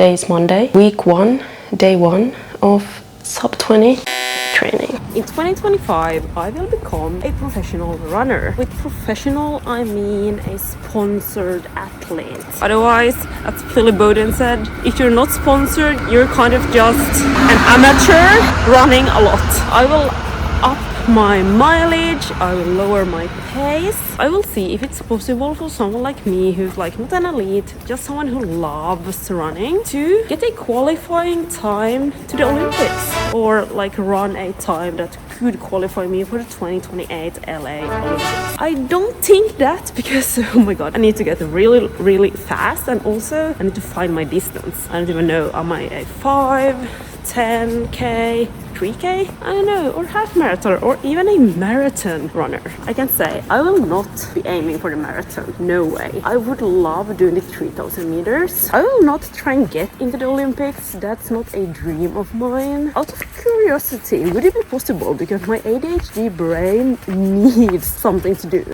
Today is Monday, week 1, day 1 of sub 20 training. In 2025, I will become a professional runner. With professional, I mean a sponsored athlete. Otherwise, as Philip Bowden said, if you're not sponsored, you're kind of just an amateur running a lot. I will up my mileage, I will lower my pace. I will see if it's possible for someone like me who's like not an elite, just someone who loves running, to get a qualifying time to the Olympics, or like run a time that could qualify me for the 2028 LA Olympics. I don't think that, because oh my god, I need to get really fast, and also I need to find my distance. I don't even know, am I a 5, 10k, 3k? I don't know, or half marathon, or even a marathon runner. I can say I will not be aiming for the marathon, no way. I would love doing the 3000 meters. I will not try and get into the Olympics, that's not a dream of mine. Out of curiosity, would it be possible? Because my ADHD brain needs something to do.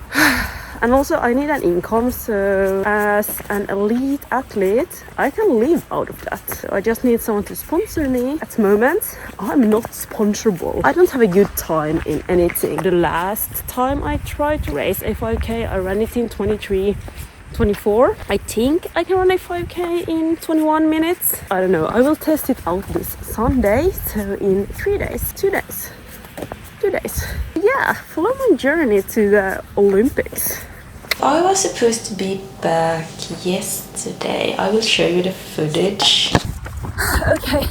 And also I need an income, so as an elite athlete, I can live out of that. So I just need someone to sponsor me. At the moment, I'm not sponsorable. I don't have a good time in anything. The last time I tried to race a 5k, I ran it in 24. I think I can run a 5k in 21 minutes. I don't know, I will test it out this Sunday, so in 3 days, 2 days. 2 days. Yeah, follow my journey to the Olympics. I was supposed to be back yesterday. I will show you the footage. Okay,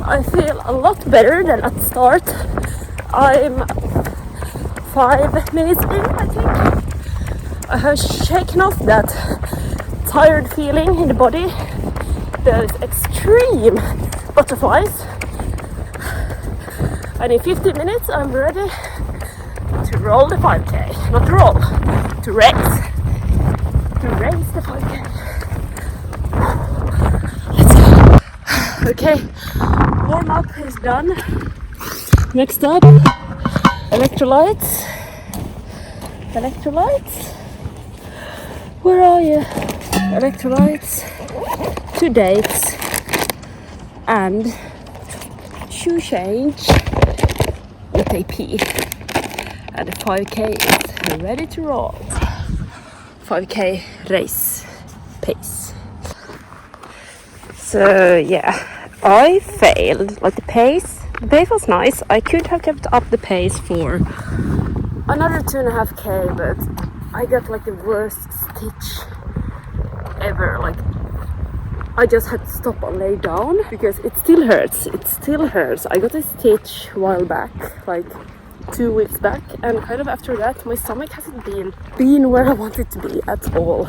I feel a lot better than at the start. I'm 5 minutes in, I think. I have shaken off that tired feeling in the body. Those extreme butterflies. And in 15 minutes I'm ready to roll the 5k. Not to roll, to race. To race the 5k. Let's go. Okay, warm up is done. Next up, electrolytes. Electrolytes. Where are you? Electrolytes, 2 dates, and shoe change with a P, and the 5k is ready to roll. 5k race pace. So yeah, I failed. Like the pace was nice. I could have kept up the pace for another 2.5k, but I got like the worst stitch ever. Like I just had to stop and lay down because it still hurts. It still hurts. I got a stitch a while back, like 2 weeks back, and kind of after that my stomach hasn't been where I want it to be at all.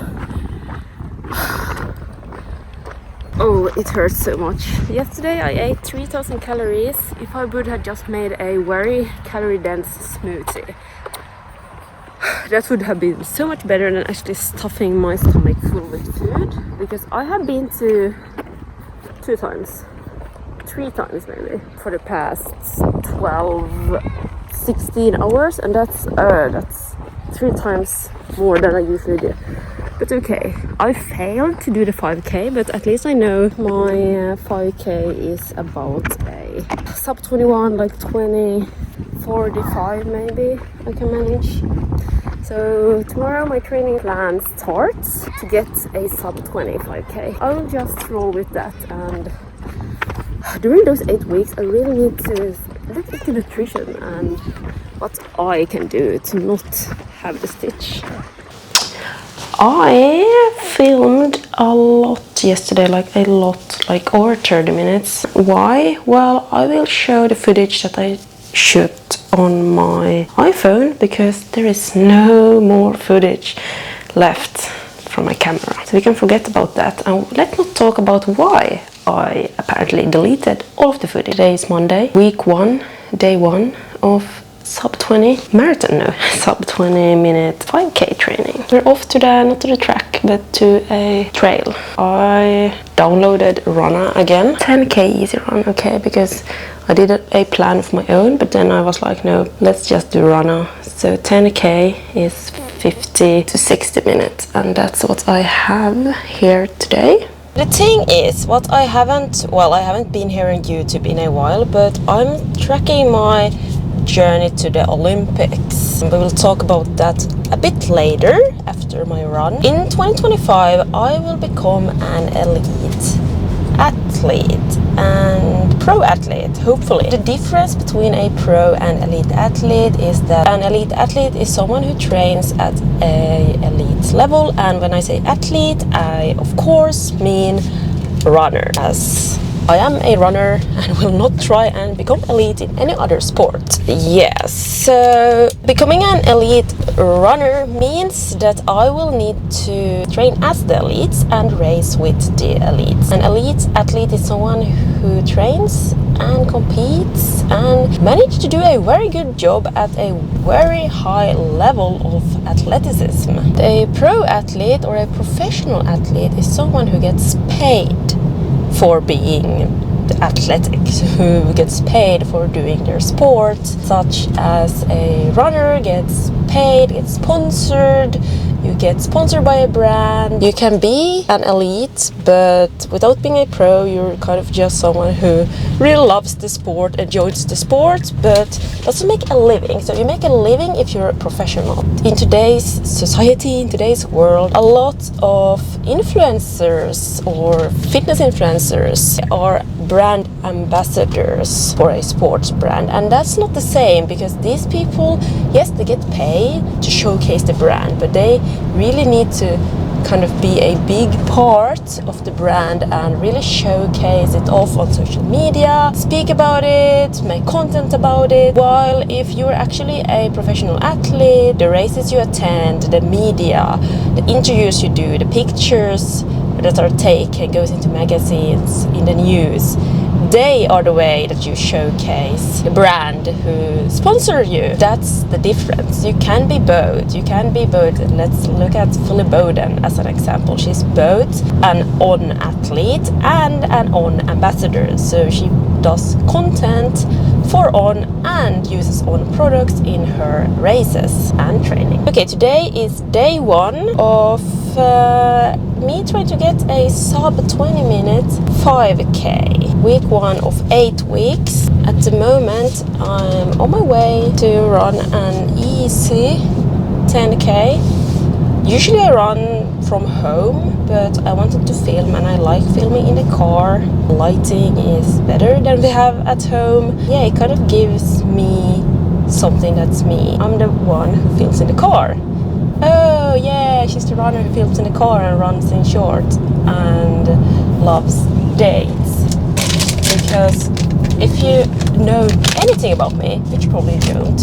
Oh, it hurts so much. Yesterday I ate 3000 calories. If I would have just made a very calorie dense smoothie, that would have been so much better than actually stuffing my stomach full with food. Because I have been to 3 times maybe for the past 16 hours, and that's 3 times more than I usually do. But okay, I failed to do the 5k, but at least I know my 5k is about a sub 21, like 20:45 maybe I can manage. So tomorrow my training plan starts to get a sub 25k. I will just roll with that, and during those 8 weeks I really need to look into nutrition and what I can do to not have the stitch. I filmed a lot yesterday, like over 30 minutes. Why? Well, I will show the footage that I shot on my iPhone, because there is no more footage left from my camera. So we can forget about that, and let's not talk about why I apparently deleted all of the footage. Today is Monday, week 1, day 1 of sub 20 marathon, no, sub 20 minute 5k training. We're off to not to the track, but to a trail. I downloaded Runna again. 10k easy run, okay, because I did a plan of my own, but then I was like, no, let's just do Runna. So 10k is 50 to 60 minutes, and that's what I have here today. The thing is, what I haven't been here on YouTube in a while, but I'm tracking my journey to the Olympics. We will talk about that a bit later after my run. In 2025, I will become an elite athlete and pro athlete, hopefully. The difference between a pro and elite athlete is that an elite athlete is someone who trains at a elite level, and when I say athlete, I of course mean runner, as I am a runner and will not try and become elite in any other sport. Yes, so becoming an elite runner means that I will need to train as the elites and race with the elites. An elite athlete is someone who trains and competes and manages to do a very good job at a very high level of athleticism. A pro athlete or a professional athlete is someone who gets paid for being athletic, who gets paid for doing their sport, such as a runner gets paid, gets sponsored, you get sponsored by a brand. You can be an elite, but without being a pro, you're kind of just someone who really loves the sport, enjoys the sport, but doesn't make a living. So you make a living if you're a professional. In today's society, in today's world, a lot of influencers or fitness influencers are brand ambassadors for a sports brand, and that's not the same, because these people, yes, they get paid to showcase the brand, but they really need to kind of be a big part of the brand and really showcase it off on social media, speak about it, make content about it. While if you're actually a professional athlete, the races you attend, the media, the interviews you do, the pictures that are taken, goes into magazines, in the news, they are the way that you showcase the brand who sponsor you. That's the difference. You can be both. You can be both. Let's look at Philip Bowden as an example. She's both an on athlete and an on ambassador. So she does content for on and uses on products in her races and training. Okay, today is day one of me trying to get a sub 20 minute 5k. Week 1 of 8 weeks. At the moment I'm on my way to run an easy 10k. Usually I run from home, but I wanted to film and I like filming in the car. Lighting is better than we have at home. Yeah, it kind of gives me something that's me. I'm the one who films in the car. Oh yeah, she's the runner who films in the car and runs in shorts and loves dates. Because if you know anything about me, which you probably don't,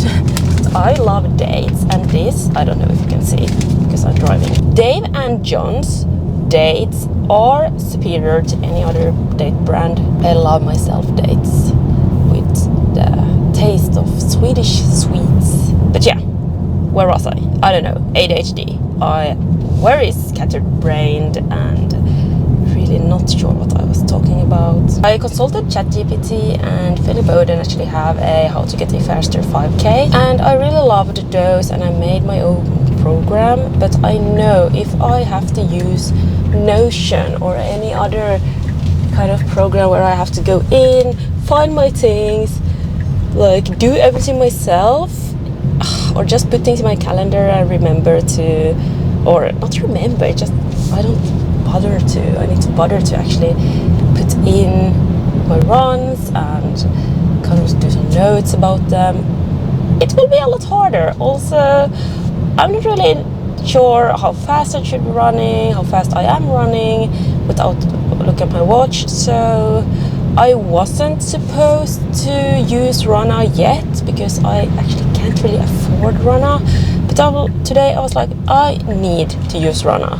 I love dates, and this, I don't know if you can see because I'm driving. Dave and John's dates are superior to any other date brand. I love myself dates with the taste of Swedish sweets. But yeah, where was I? I don't know, ADHD. Very scatterbrained and really not sure what I was talking about. I consulted ChatGPT and Philip Bowden actually have a how to get a faster 5k, and I really loved those, and I made my own program. But I know if I have to use Notion or any other kind of program where I have to go in, find my things, like do everything myself, or just put things in my calendar and remember to, or not remember, just I don't bother to. I need to bother to actually put in my runs and kind of do some notes about them. It will be a lot harder. Also, I'm not really sure how fast I should be running, how fast I am running without looking at my watch. So I wasn't supposed to use Runna yet because I actually can't really afford Runna. But today I was like, I need to use Runna.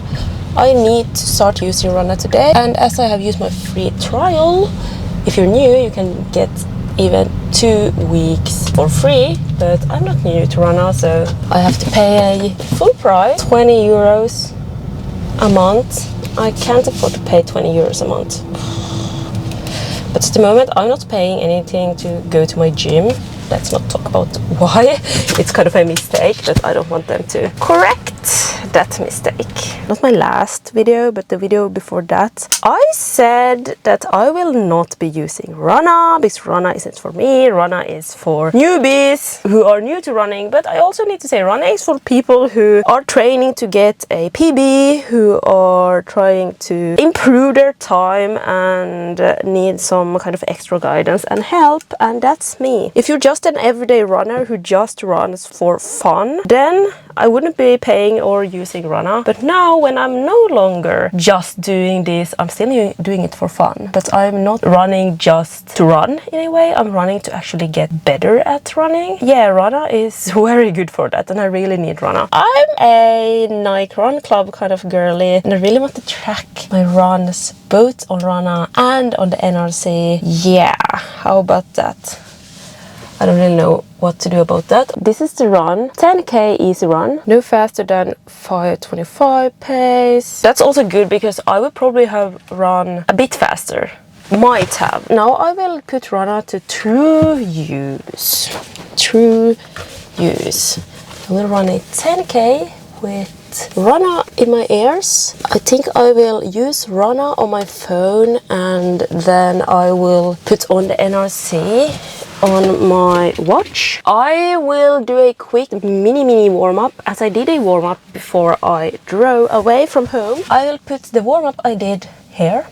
I need to start using Runna today. And as I have used my free trial, if you're new, you can get even 2 weeks for free. But I'm not new to Runna, so I have to pay a full price, 20 euros a month. I can't afford to pay 20 euros a month. But at the moment, I'm not paying anything to go to my gym. Let's not talk about why. It's kind of a mistake that I don't want them to correct. that mistake. Not my last video, but the video before that. I said that I will not be using runna because runna isn't for me. Runna is for newbies who are new to running. But I also need to say runna is for people who are training to get a PB, who are trying to improve their time and need some kind of extra guidance and help, and that's me. If you're just an everyday runner who just runs for fun, then I wouldn't be paying or using runna. But now when I'm no longer just doing this, I'm still doing it for fun, but I'm not running just to run in a way. I'm running to actually get better at running. Yeah, runna is very good for that, and I really need runna. I'm a Nike Run Club kind of girly, and I really want to track my runs both on runna and on the NRC. Yeah, how about that? I don't really know what to do about that. This is the run, 10k easy run, no faster than 5:25 pace. That's also good because I would probably have run a bit faster. Might have. Now I will put runna to true use. True use. I will run a 10k with runna in my ears. I think I will use runna on my phone, and then I will put on the NRC on my watch. I will do a quick mini warm-up, as I did a warm-up before I drove away from home. I will put the warm-up I did here.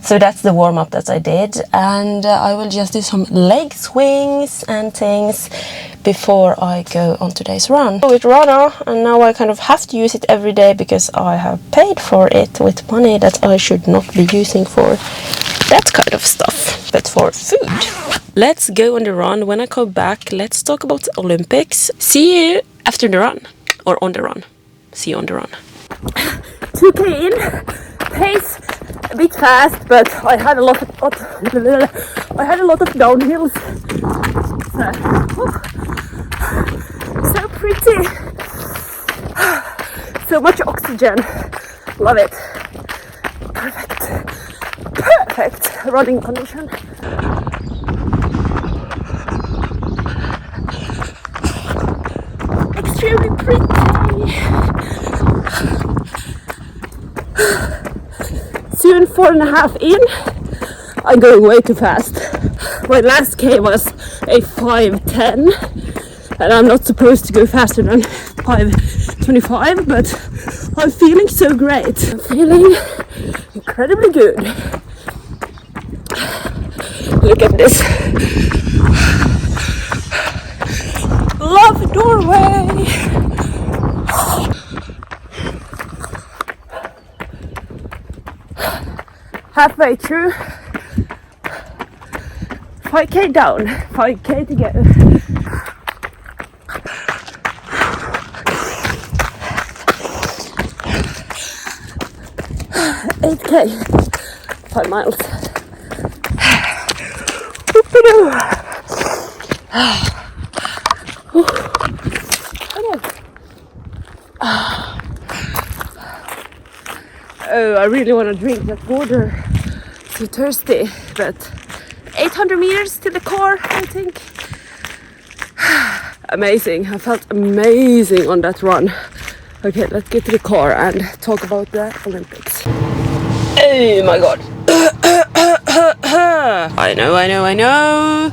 So that's the warm-up that I did, and I will just do some leg swings and things before I go on today's run. With runna, and now I kind of have to use it every day because I have paid for it with money that I should not be using for that kind of stuff, but for food. Let's go on the run. When I come back, let's talk about the Olympics. See you after the run, or on the run. See you on the run. 2k in, pace a bit fast, but I had a lot of downhills. So pretty, so much oxygen. Love it. Perfect running condition. Extremely pretty. Soon 4.5 in. I'm going way too fast. My last K was a 5:10, and I'm not supposed to go faster than 5:25, but I'm feeling so great. I'm feeling incredibly good. Look at this. Love Norway. way through. 5k down, 5k to go. 8k, 5 miles. Oh, I really want to drink that water. So thirsty, but 800 meters to the car, I think. Amazing. I felt amazing on that run. Okay, let's get to the car and talk about the Olympics. Oh my god. I know.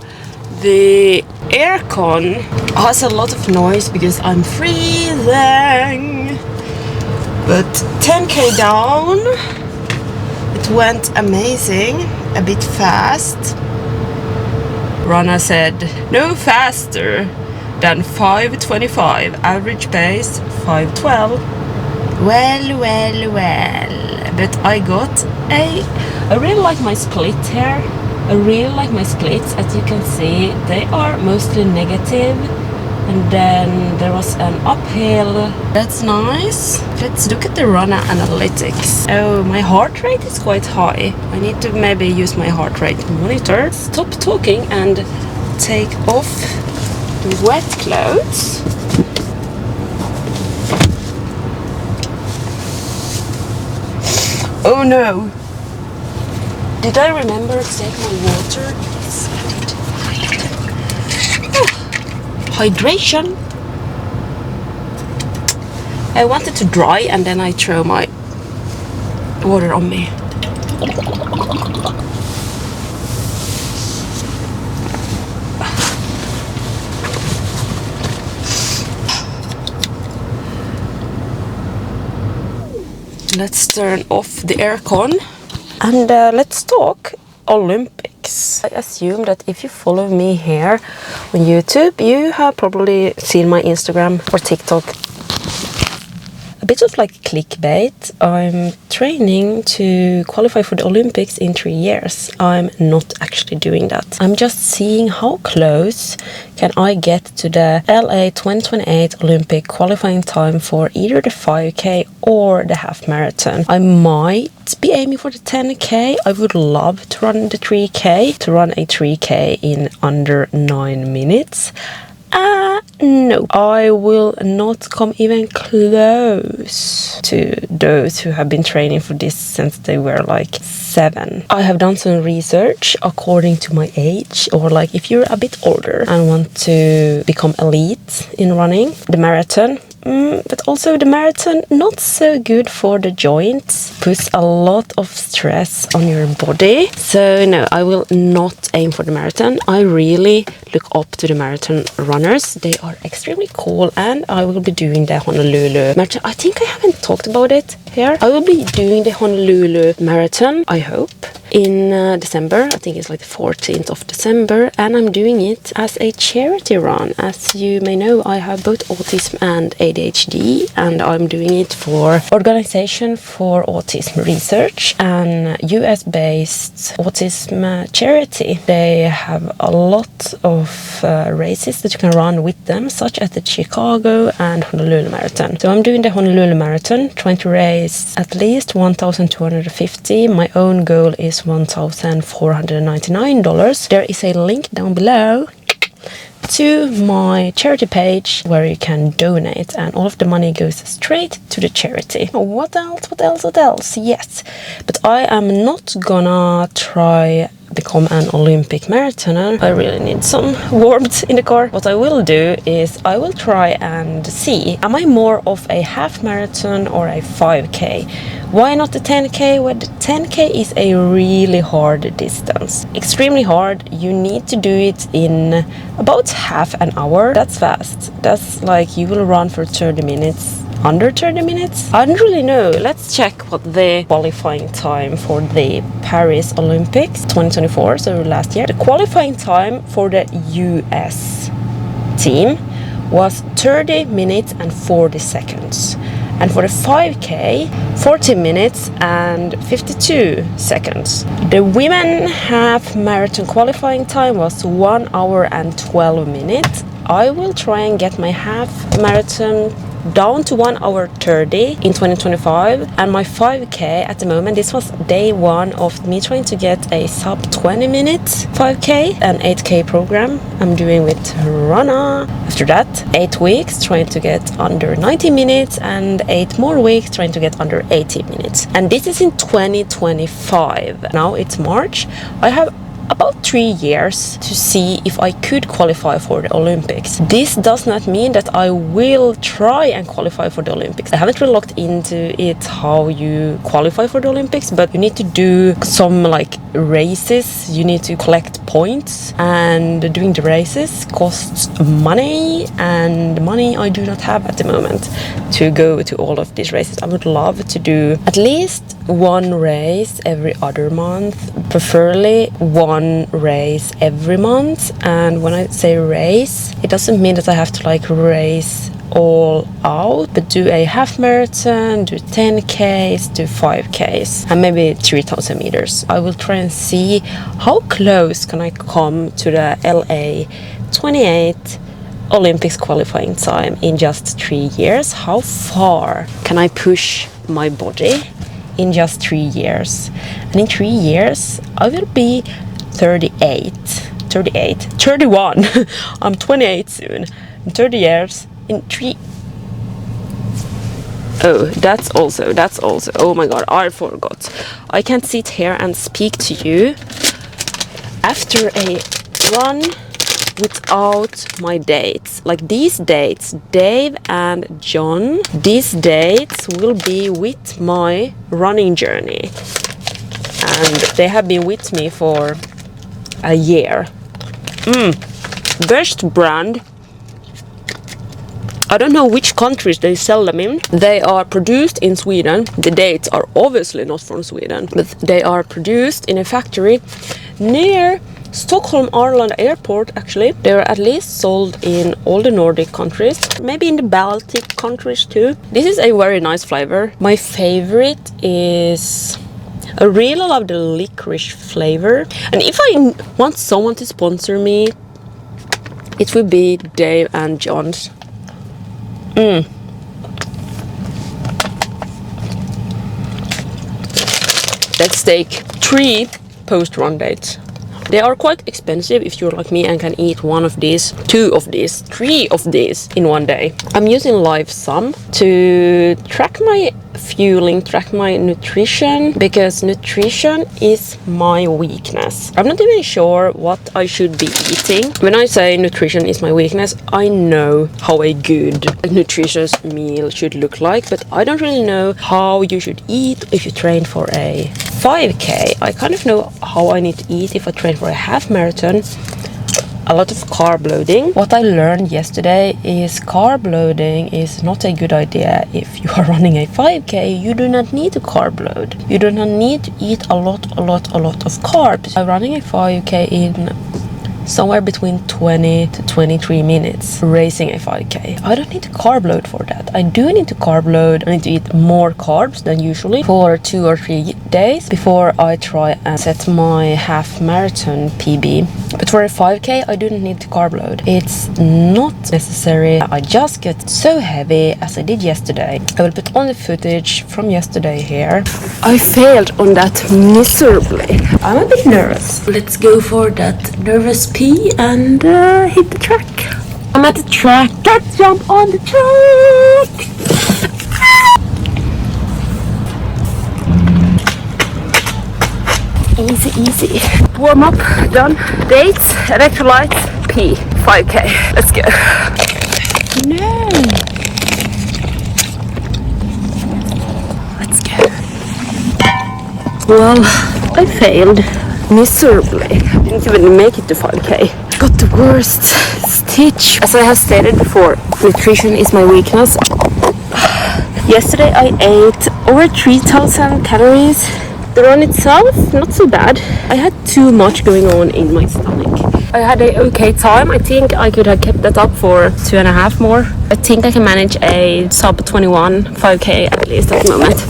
The aircon has a lot of noise because I'm freezing. But 10k down, it went amazing, a bit fast. Runna said no faster than 5:25, average pace 5:12. Well, but I really like my split here. I really like my splits. As you can see, they are mostly negative. And then there was an uphill. That's nice. Let's look at the runner analytics. Oh, my heart rate is quite high. I need to maybe use my heart rate monitor. Stop talking and take off the wet clothes. Oh no! Did I remember to take my water? Yes, I did. Hydration. I wanted to dry and then I throw my water on me. Let's turn off the aircon and let's talk Olympics. I assume that if you follow me here on YouTube, you have probably seen my Instagram or TikTok. A bit of like clickbait. I'm training to qualify for the Olympics in 3 years. I'm not actually doing that. I'm just seeing how close can I get to the LA 2028 Olympic qualifying time for either the 5k or the half marathon. I might be aiming for the 10k. I would love to run the 3k, to run a 3k in under 9 minutes. No, I will not come even close to those who have been training for this since they were like 7. I have done some research according to my age, or like if you're a bit older and want to become elite in running the marathon. But also the marathon, not so good for the joints, puts a lot of stress on your body. So no, I will not aim for the marathon. I really look up to the marathon runners. They are extremely cool, and I will be doing the Honolulu Marathon. I think I haven't talked about it here. I will be doing the Honolulu Marathon, I hope, in December. I think it's like the 14th of December, and I'm doing it as a charity run. As you may know, I have both autism and ADHD, and I'm doing it for Organization for Autism Research, an US-based autism charity. They have a lot of races that you can run with them, such as the Chicago and Honolulu Marathon. So I'm doing the Honolulu Marathon, trying to raise at least $1,250. My own goal is $1,499. There is a link down below to my charity page where you can donate, and all of the money goes straight to the charity. What else? Yes, but I am not gonna try become an Olympic marathoner. I really need some warmth in the car. What I will do is I will try and see, am I more of a half marathon or a 5k? Why not the 10k? Well, the 10k is a really hard distance, extremely hard. You need to do it in about half an hour. That's fast. That's like you will run for 30 minutes. Under 30 minutes? I don't really know. Let's check what the qualifying time for the Paris Olympics 2024, so last year. The qualifying time for the US team was 30 minutes and 40 seconds. And for the 5k, 40 minutes and 52 seconds. The women half marathon qualifying time was 1 hour and 12 minutes. I will try and get my half marathon down to 1 hour 30 in 2025, and my 5k at the moment, this was day 1 of me trying to get a sub 20 minutes 5k and 8k program I'm doing with runna. After that, 8 weeks trying to get under 90 minutes and 8 more weeks trying to get under 80 minutes, and this is in 2025. Now it's March. I have about 3 years to see if I could qualify for the Olympics. This does not mean that I will try and qualify for the Olympics. I haven't really looked into it how you qualify for the Olympics, but you need to do some like races, you need to collect points, and doing the races costs money, and money I do not have at the moment to go to all of these races. I would love to do at least one race every other month, preferably one race every month. And when I say race, it doesn't mean that I have to like race all out, but do a half marathon, do 10Ks, do 5Ks, and maybe 3,000 meters. I will try and see how close can I come to the LA 28 Olympics qualifying time in just 3 years. How far can I push my body in just 3 years? And in 3 years I will be 31. I'm 28 soon. In 30 years, in 3. Oh, that's also, oh my god, I forgot. I can't sit here and speak to you after a run without my dates. Like these dates, Dave and John, these dates will be with my running journey. And they have been with me for a year. Best brand. I don't know which countries they sell them in. They are produced in Sweden. The dates are obviously not from Sweden, but they are produced in a factory near Stockholm Arlanda Airport. Actually, they are at least sold in all the Nordic countries, maybe in the Baltic countries too. This is a very nice flavor. My favorite is, I really love the licorice flavor, and if I want someone to sponsor me, it would be Dave and John's. Let's take 3 post-run dates. They are quite expensive if you're like me and can eat 1 of these, 2 of these, 3 of these in 1 day. I'm using LiveSum to track my fueling, track my nutrition, because nutrition is my weakness. I'm not even sure what I should be eating. When I say nutrition is my weakness, I know how a good nutritious meal should look like, but I don't really know how you should eat if you train for a 5k. I kind of know how I need to eat if I train for a half marathon. A lot of carb loading. What I learned yesterday is carb loading is not a good idea if you are running a 5k. You do not need to carb load. You do not need to eat a lot of carbs. I'm running a 5k in somewhere between 20 to 23 minutes racing a 5k. I don't need to carb load for that. I do need to carb load. I need to eat more carbs than usually for 2 or 3 days before I try and set my half marathon PB. But for a 5k, I do not need to carb load. It's not necessary. I just get so heavy as I did yesterday. I will put on the footage from yesterday here. I failed on that miserably. I'm a bit nervous. Let's go for that nervous pee and hit the track. I'm at the track. Let's jump on the track. Easy. Warm up, done. Dates, electrolytes, pee. 5k. Let's go. No. Let's go. Well, I failed miserably. Didn't even make it to 5k. Got the worst stitch. As I have stated before, nutrition is my weakness. Yesterday I ate over 3,000 calories. The run itself, not so bad. I had too much going on in my stomach. I had a okay time. I think I could have kept that up for 2.5 more. I think I can manage a sub 21 5k at least at the moment.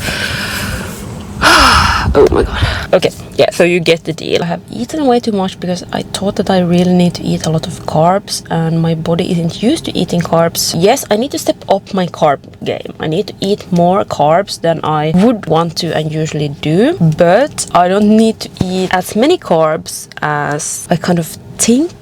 Oh my god. Okay, yeah, so you get the deal. I have eaten way too much because I thought that I really need to eat a lot of carbs and my body isn't used to eating carbs. Yes, I need to step up my carb game. I need to eat more carbs than I would want to and usually do, but I don't need to eat as many carbs as I kind of think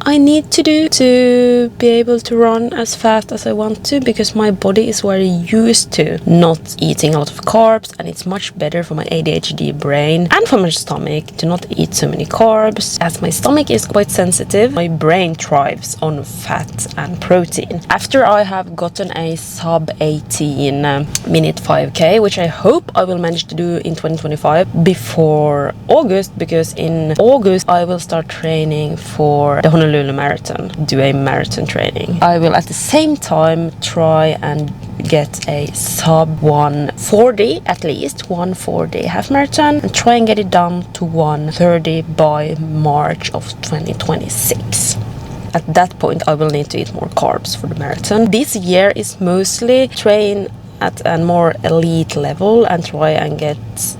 I need to do to be able to run as fast as I want to, because my body is very used to not eating a lot of carbs, and it's much better for my ADHD brain and for my stomach to not eat so many carbs. As my stomach is quite sensitive, my brain thrives on fat and protein. After I have gotten a sub 18 minute 5k, which I hope I will manage to do in 2025 before August, because in August I will start training for the Honolulu Marathon, do a marathon training. I will at the same time try and get a sub 140, at least 140 half marathon, and try and get it done to 130 by March of 2026. At that point I will need to eat more carbs for the marathon. This year is mostly train at a more elite level and try and get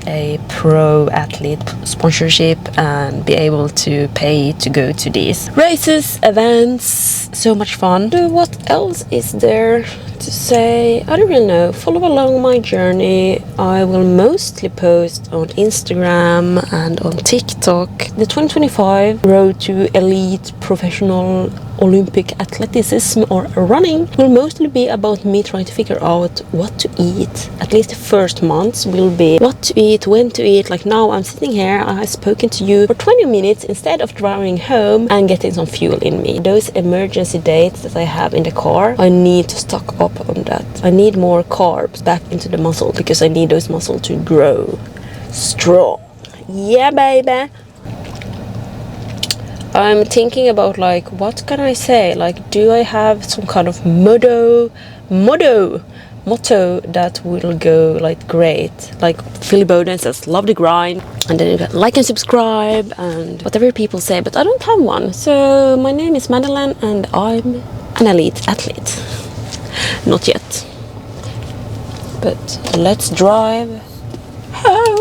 a pro athlete sponsorship and be able to pay to go to these races, events. So much fun. What else is there to say? I don't really know. Follow along my journey. I will mostly post on Instagram and on TikTok. The 2025 Road to Elite Professional Olympic Athleticism or running will mostly be about me trying to figure out what to eat. At least the first months will be what to eat, when to eat. Like now I'm sitting here, I've spoken to you for 20 minutes instead of driving home and getting some fuel in me. Those emergency dates that I have in the car, I need to stock up on that. I need more carbs back into the muscle because I need those muscles to grow strong. Yeah, baby. I'm thinking about like, what can I say? Like, do I have some kind of motto that will go like great? Like Philly Bowden says, love the grind. And then you got like and subscribe and whatever people say, but I don't have one. So my name is Madeleine and I'm an elite athlete. Not yet. But let's drive home.